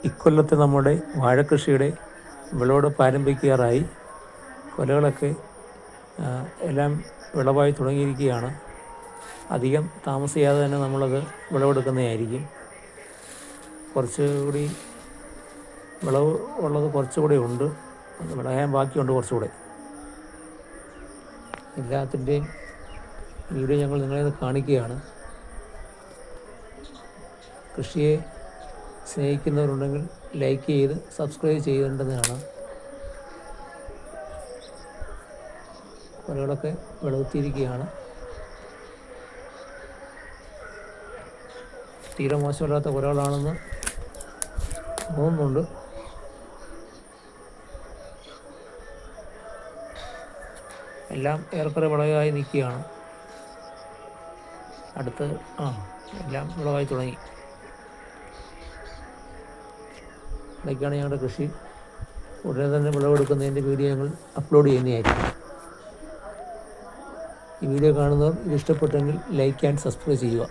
ഇക്കൊല്ലത്തെ നമ്മുടെ വാഴക്കൃഷിയുടെ വിളവെടുപ്പ് ആരംഭിക്കാറായി. കൊലകളൊക്കെ എല്ലാം വിളവായി തുടങ്ങിയിരിക്കുകയാണ്. അധികം താമസിയാതെ തന്നെ നമ്മളത് വിളവെടുക്കുന്നതായിരിക്കും. കുറച്ചുകൂടി വിളവ് ഉള്ളത് കുറച്ചുകൂടി ഉണ്ട്, വിളയാൻ ബാക്കിയുണ്ട് കുറച്ചുകൂടെ. എല്ലാത്തിൻ്റെയും വീഡിയോ ഞങ്ങൾ നിങ്ങളെ കാണിക്കുകയാണ്. കൃഷിയെ സ്നേഹിക്കുന്നവരുണ്ടെങ്കിൽ ലൈക്ക് ചെയ്ത് സബ്സ്ക്രൈബ് ചെയ്യേണ്ടതാണ്. കൊലകളൊക്കെ വിളവെത്തിയിരിക്കുകയാണ്. തീരെ മോശമില്ലാത്ത കൊലകളാണെന്ന് തോന്നുന്നുണ്ട്. എല്ലാം ഏറെക്കുറെ വിളവായി നിൽക്കുകയാണ്. അടുത്ത് എല്ലാം വിളവായി തുടങ്ങി. ഇതൊക്കെയാണ് ഞങ്ങളുടെ കൃഷി. ഉടനെ തന്നെ വിളവെടുക്കുന്നതിൻ്റെ വീഡിയോ ഞങ്ങൾ അപ്ലോഡ് ചെയ്യുന്നതായിരിക്കും. ഈ വീഡിയോ കാണുന്നവർ ഇത് ഇഷ്ടപ്പെട്ടെങ്കിൽ ലൈക്ക് ആൻഡ് സബ്സ്ക്രൈബ് ചെയ്യുക.